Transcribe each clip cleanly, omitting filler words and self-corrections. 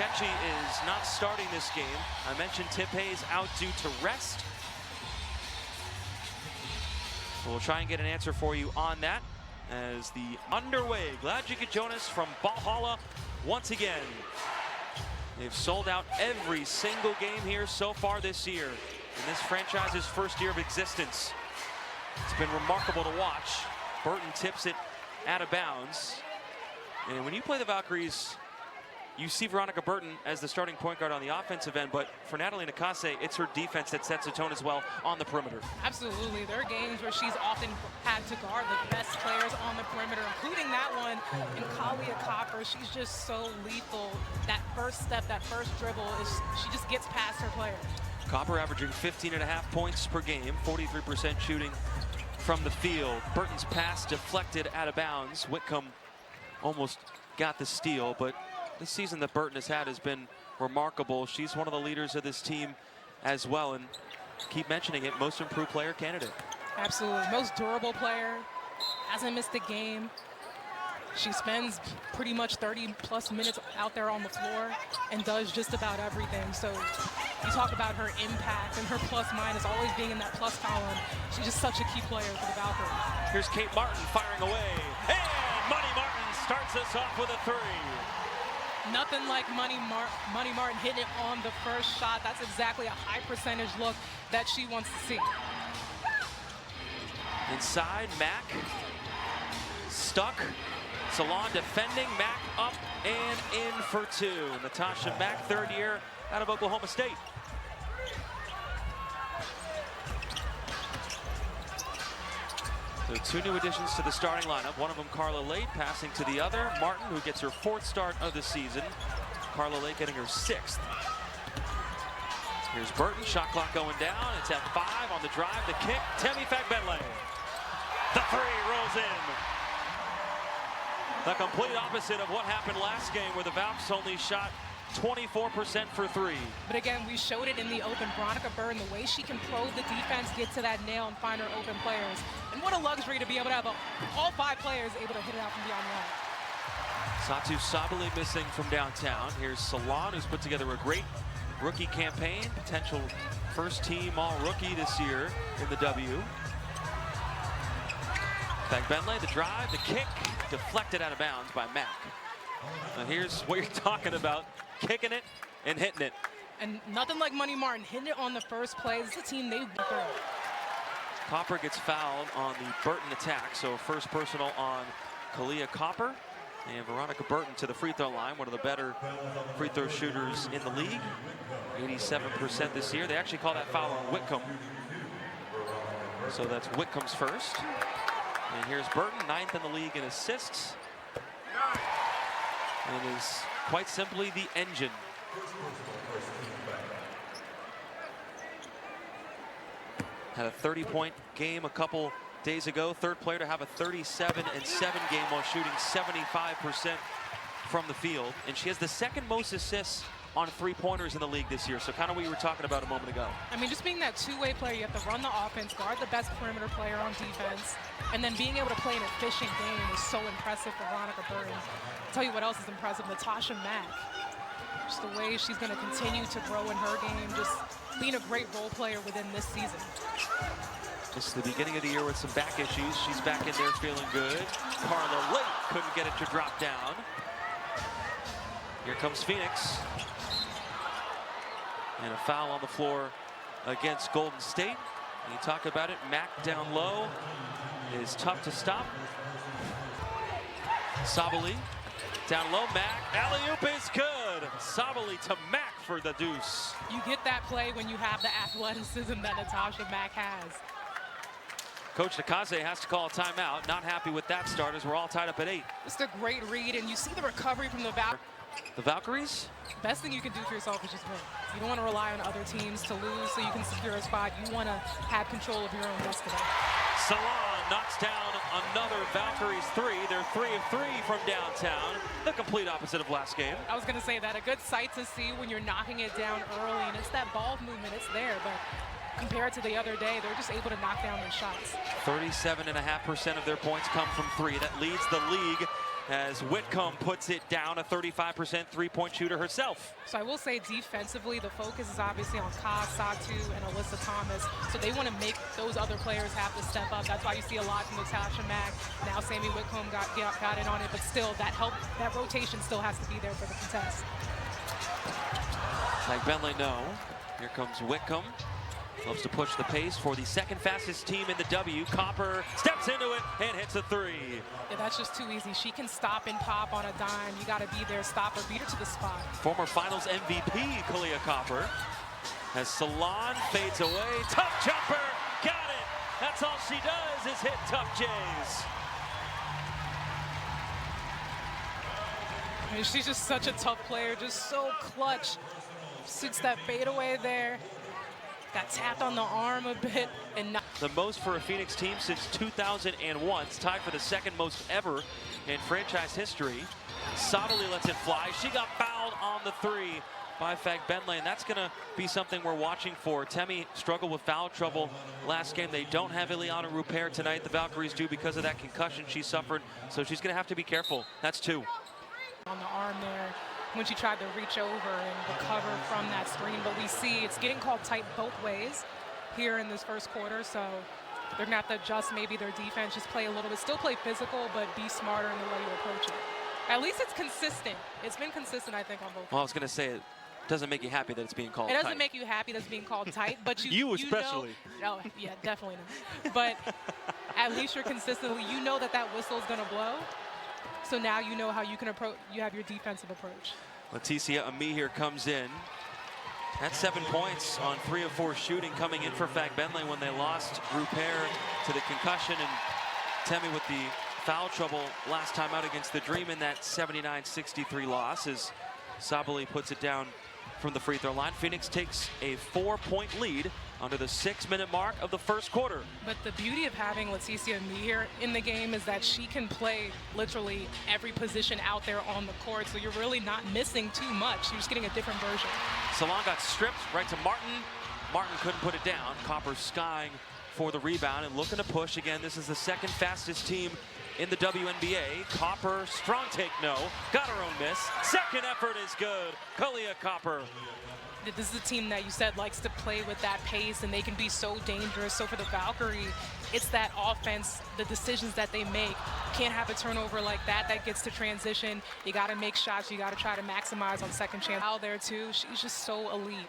Chechi is not starting this game. I mentioned Tip Hayes out due to rest. We'll try and get an answer for you on that as the underway. Glad you could join us from Valhalla once again. They've sold out every single game here so far this year in this franchise's first year of existence. It's been remarkable to watch. Burton tips it out of bounds. And when you play the Valkyries, you see Veronica Burton as the starting point guard on the offensive end, but for Natalie Nakase, it's her defense that sets the tone as well on the perimeter. Absolutely. There are games where she's often had to guard the best players on the perimeter, including that one in Kalia Copper. She's just so lethal. That first step, that first dribble, she just gets past her players. Copper averaging 15.5 points per game, 43% shooting from the field. Burton's pass deflected out of bounds. Whitcomb almost got the steal, but this season that Burton has had has been remarkable. She's one of the leaders of this team as well, and keep mentioning it, most improved player candidate. Absolutely, most durable player, hasn't missed a game. She spends pretty much 30+ minutes out there on the floor and does just about everything. So you talk about her impact and her plus minus always being in that plus column. She's just such a key player for the Valkyries. Here's Kate Martin firing away, and Money Martin starts us off with a three. Nothing like Money Martin hitting it on the first shot. That's exactly a high percentage look that she wants to see. Inside, Mack stuck. Salon defending, Mack up and in for two. Natasha Mack, third year out of Oklahoma State. So two new additions to the starting lineup. One of them, Carla Late, passing to the other. Martin, who gets her fourth start of the season. Carla Late getting her sixth. Here's Burton, shot clock going down. It's at 5 on the drive, the kick. Temi Fagbenle. The three rolls in. The complete opposite of what happened last game where the Valks only shot 24% for three. But again, we showed it in the open. Veronica Burton, the way she can probe the defense, get to that nail and find her open players. And what a luxury to be able to have all 5 players able to hit it out from beyond the line. Satu Sabali missing from downtown. Here's Salon, who's put together a great rookie campaign. Potential first team all-rookie this year in the W. Fagbenle, the drive, the kick, deflected out of bounds by Mack. Now here's what you're talking about, kicking it and hitting it. And nothing like Money Martin hitting it on the first play. This is a team they've been through. Copper gets fouled on the Burton attack, so first personal on Kalia Copper. And Veronica Burton to the free throw line, one of the better free throw shooters in the league. 87% this year. They actually call that foul on Whitcomb. So that's Whitcomb's first. And here's Burton, 9th in the league in assists. And is quite simply the engine. Had a 30-point game a couple days ago. Third player to have a 37-7 game while shooting 75% from the field. And she has the second most assists on three-pointers in the league this year. So kind of what you were talking about a moment ago. I mean, just being that two-way player, you have to run the offense, guard the best perimeter player on defense, and then being able to play an efficient game is so impressive for Veronica Burton. I'll tell you what else is impressive, Natasha Mack. Just the way she's going to continue to grow in her game, just being a great role player within this season. Just the beginning of the year with some back issues. She's back in there feeling good. Carla Late couldn't get it to drop down. Here comes Phoenix. And a foul on the floor against Golden State. And you talk about it, Mack down low is tough to stop. Sabali down low, Mack, alley-oop is good. Sabali to Mack for the deuce. You get that play when you have the athleticism that Natasha Mack has. Coach Nakase has to call a timeout. Not happy with that start as we're all tied up at 8. Just a great read, and you see the recovery from the Valkyries. The Valkyries? Best thing you can do for yourself is just win. You don't want to rely on other teams to lose so you can secure a spot. You want to have control of your own destiny. Salon knocks down another Valkyries three. They're 3 of 3 from downtown. The complete opposite of last game. I was going to say that. A good sight to see when you're knocking it down early, and it's that ball movement. It's there, but compared to the other day, they're just able to knock down their shots. 37.5% of their points come from 3. That leads the league as Whitcomb puts it down, a 35% three-point shooter herself. So I will say defensively, the focus is obviously on Ka, Satu, and Alyssa Thomas. So they want to make those other players have to step up. That's why you see a lot from Natasha Mack. Now Sammy Whitcomb got in on it, but still that rotation still has to be there for the contest. Like Bentley, no. Here comes Whitcomb. Loves to push the pace for the second fastest team in the W. Copper steps into it and hits a three. Yeah, that's just too easy. She can stop and pop on a dime. You got to be there, stop her, beat her to the spot. Former finals MVP, Kalia Copper. As Salon fades away. Tough jumper. Got it. That's all she does is hit tough J's. I mean, she's just such a tough player, just so clutch. Suits that fadeaway there. Got tapped on the arm a bit and not. The most for a Phoenix team since 2001. It's tied for the second most ever in franchise history. Sottily lets it fly. She got fouled on the three by Fag Bentley, and that's going to be something we're watching for. Temi struggled with foul trouble last game. They don't have Ileana Rupert tonight. The Valkyries do because of that concussion she suffered, so she's going to have to be careful. That's two. On the arm there when she tried to reach over and recover from that screen, but we see it's getting called tight both ways here in this first quarter, so they're going to have to adjust maybe their defense, just play a little bit, still play physical, but be smarter in the way you approach it. At least it's consistent. It's been consistent, I think, on both. Well, I was going to say it doesn't make you happy that it's being called tight. It doesn't tight. make you happy that it's being called tight, but you especially. Know, oh, yeah, definitely not. But at least you're consistently, you know that whistle is going to blow. So now you know how you can approach, you have your defensive approach. Leticia Amihir comes in. That's 7 points on 3 of 4 shooting coming in for Fag Bentley when they lost Rupert to the concussion, and Temi with the foul trouble last time out against the Dream in that 79-63 loss as Sabali puts it down from the free throw line. Phoenix takes a 4-point lead under the 6-minute mark of the first quarter. But the beauty of having Leticia Amihir in the game is that she can play literally every position out there on the court, so you're really not missing too much. You're just getting a different version. Salon got stripped right to Martin. Martin couldn't put it down. Copper skying for the rebound and looking to push again. This is the second fastest team in the WNBA. Copper, strong take, no. Got her own miss. Second effort is good. Kalia Copper. This is a team that you said likes to play with that pace, and they can be so dangerous. So for the Valkyrie, it's that offense, the decisions that they make. Can't have a turnover like that. That gets to transition. You got to make shots. You got to try to maximize on second chance. Out there too. She's just so elite.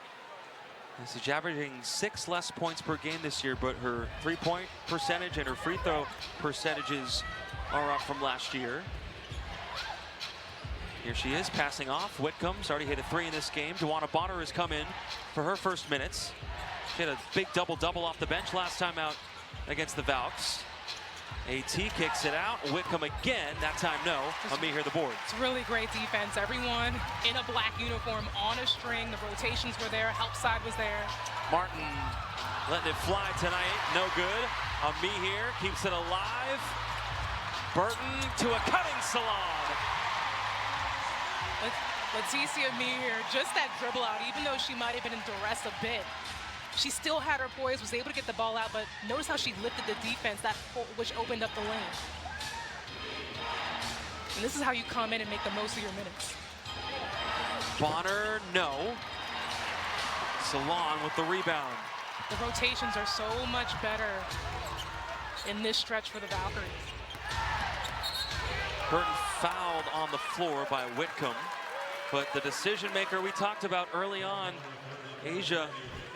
She's averaging 6 less points per game this year, but her three-point percentage and her free throw percentages are up from last year. Here she is passing off. Whitcomb's already hit a 3 in this game. Dewana Bonner has come in for her first minutes. She had a big double-double off the bench last time out against the Valks. AT kicks it out. Whitcomb again. That time, no. Amihir the board. It's really great defense. Everyone in a black uniform on a string. The rotations were there. Help side was there. Martin letting it fly tonight. No good. Amihir keeps it alive. Burton to a cutting Salon. Leticia Amihir, just that dribble out, even though she might have been in duress a bit, she still had her poise, was able to get the ball out, but notice how she lifted the defense, which opened up the lane. And this is how you come in and make the most of your minutes. Bonner, no. Salon with the rebound. The rotations are so much better in this stretch for the Valkyries. Burton fouled on the floor by Whitcomb, but the decision maker we talked about early on, Asia,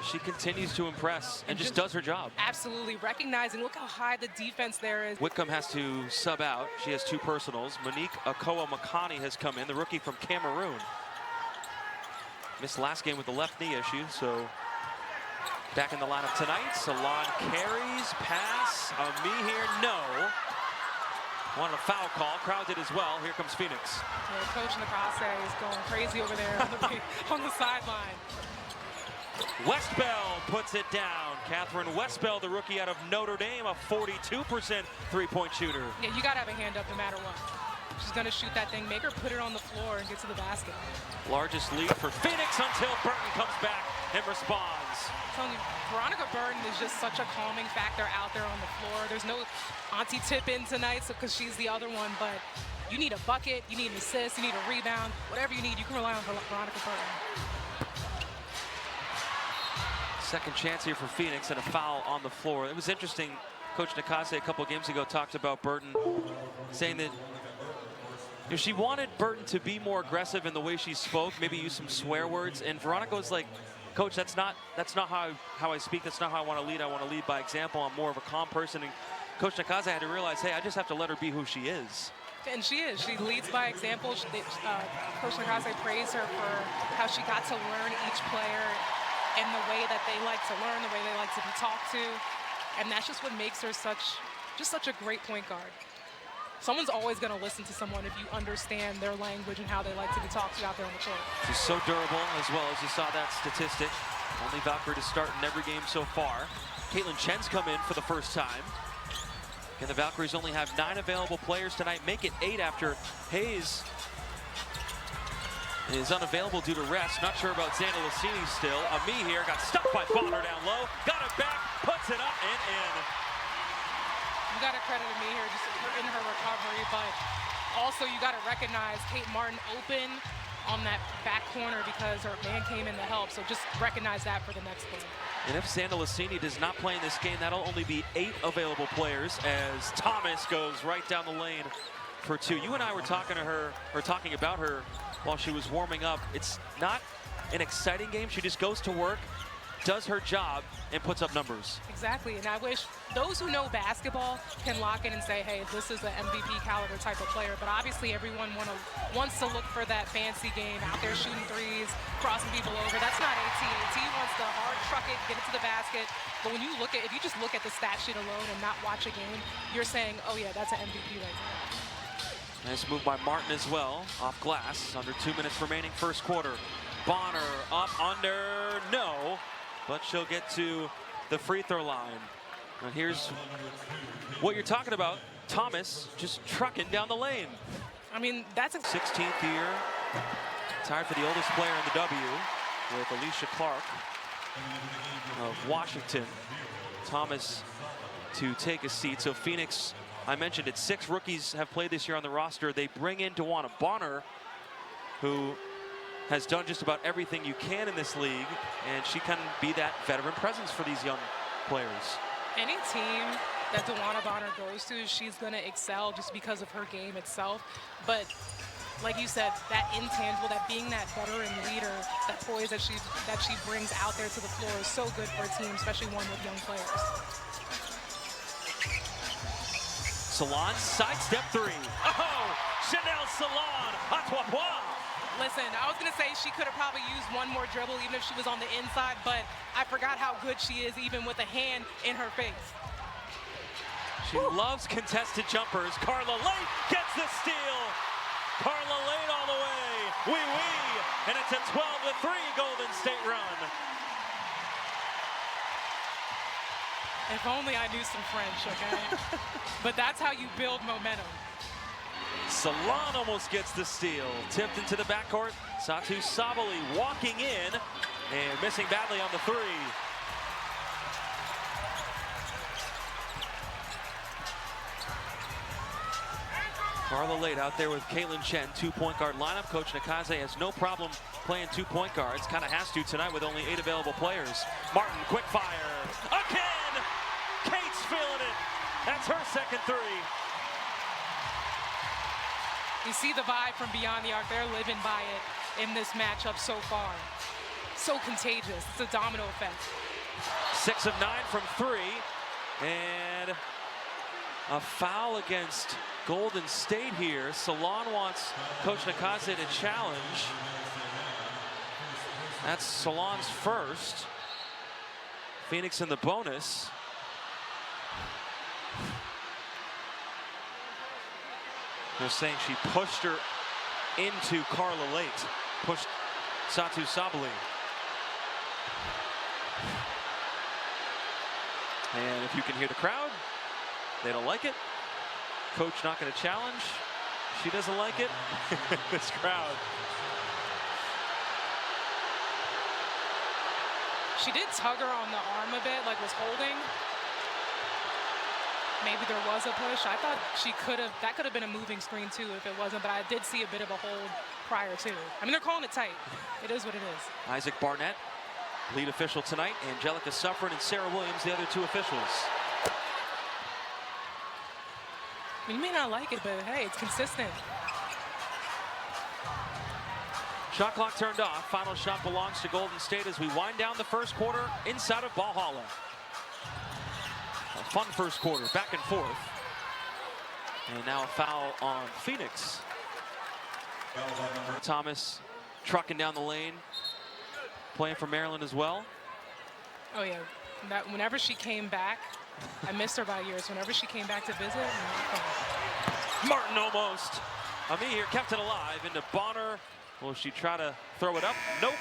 she continues to impress and just does her job. Absolutely, recognizing, look how high the defense there is. Whitcomb has to sub out. She has 2 personals. Monique Akoa Makani has come in, the rookie from Cameroon. Missed last game with the left knee issue, so back in the lineup tonight. Salon carries, pass, Amihir, no. Wanted a foul call. Crowd did as well. Here comes Phoenix. Yeah, Coach Nakase is going crazy over there on the sideline. Westbell puts it down. Catherine Westbell, the rookie out of Notre Dame, a 42% three-point shooter. Yeah, you got to have a hand up no matter what. She's going to shoot that thing, make her put it on the floor and get to the basket. Largest lead for Phoenix until Burton comes back and responds. I'm telling you, Veronica Burton is just such a calming factor out there on the floor. There's no Auntie Tip in tonight because she's the other one, but you need a bucket, you need an assist, you need a rebound, whatever you need, you can rely on Veronica Burton. Second chance here for Phoenix and a foul on the floor. It was interesting. Coach Nakase a couple of games ago talked about Burton, saying that she wanted Burton to be more aggressive in the way she spoke, maybe use some swear words. And Veronica was like, Coach, that's not how I speak. That's not how I want to lead. I want to lead by example. I'm more of a calm person. And Coach Nakase had to realize, hey, I just have to let her be who she is. And she is. She leads by example. Coach Nakase praised her for how she got to learn each player and the way that they like to learn, the way they like to be talked to. And that's just what makes her such a great point guard. Someone's always going to listen to someone if you understand their language and how they like to be talked to out there on the court. She's so durable, as well as you saw that statistic. Only Valkyrie to start in every game so far. Caitlin Chen's come in for the first time. And the Valkyries only have 9 available players tonight, make it 8 after Hayes is unavailable due to rest. Not sure about Xander Lassini still. Ami here got stopped by Bonner down low, got it back, puts it up and in. You got to credit me here just in her recovery, but also you got to recognize Kate Martin open on that back corner because her man came in to help. So just recognize that for the next play. And if Xander Lassini does not play in this game, that'll only be 8 available players as Thomas goes right down the lane for 2. You and I were talking about her while she was warming up. It's not an exciting game. She just goes to work, does her job, and puts up numbers. Exactly, and I wish those who know basketball can lock in and say, hey, this is an MVP caliber type of player, but obviously everyone wants to look for that fancy game, out there shooting threes, crossing people over. That's not AT. AT wants to hard truck it, get it to the basket, but when you if you just look at the stat sheet alone and not watch a game, you're saying, oh yeah, that's an MVP right there. Nice move by Martin as well, off glass, under 2 minutes remaining first quarter. Bonner up, under, no. But she'll get to the free throw line. And here's what you're talking about. Thomas just trucking down the lane. I mean, that's a 16th year. Tied for the oldest player in the W with Alicia Clark of Washington. Thomas to take a seat. So Phoenix, I mentioned it, 6 rookies have played this year on the roster. They bring in DeWanna Bonner, who has done just about everything you can in this league, and she can be that veteran presence for these young players. Any team that DeWanna Bonner goes to, she's going to excel just because of her game itself. But like you said, that intangible, that being that veteran leader, that poise that she brings out there to the floor is so good for a team, especially one with young players. Salon, sidestep 3. Oh, Chanel Salon, Atwapwa. Listen, I was going to say she could have probably used one more dribble even if she was on the inside, but I forgot how good she is even with a hand in her face. She loves contested jumpers. Carla Late gets the steal. Carla Late all the way. Wee. And it's a 12-3 Golden State run. If only I knew some French, okay? But that's how you build momentum. Salon almost gets the steal. Tipped into the backcourt. Satu Sabali walking in and missing badly on the 3. Carla Late out there with Caitlin Chen, 2-point guard lineup. Coach Nakase has no problem playing 2-point guards. Kind of has to tonight with only 8 available players. Martin, quick fire. Again! Kate's feeling it. That's her second 3. You see the vibe from beyond the arc. They're living by it in this matchup so far. So contagious. It's a domino effect. 6 of 9 from 3. And a foul against Golden State here. Salon wants Coach Nakase to challenge. That's Salon's first. Phoenix in the bonus. They're saying she pushed her into Carla Late. Pushed Satu Sabali. And if you can hear the crowd, they don't like it. Coach not going to challenge. She doesn't like it. This crowd. She did tug her on the arm a bit, like was holding. maybe there was a push. I thought that could have been a moving screen too if it wasn't, but I did see a bit of a hold prior to. I mean, they're calling it tight. It is what it is. Isaac Barnett, lead official tonight. Angelica Suffren and Sarah Williams, the other two officials. I mean, you may not like it, but hey, it's consistent. Shot clock turned off. Final shot belongs to Golden State as we wind down the first quarter inside of Valhalla. A fun first quarter, back and forth. And now a foul on Phoenix. Thomas trucking down the lane, playing for Maryland as well. Oh yeah, whenever she came back, I missed her by years. Whenever she came back to visit, Martin almost. Ami here kept it alive into Bonner. Will she try to throw it up? Nope.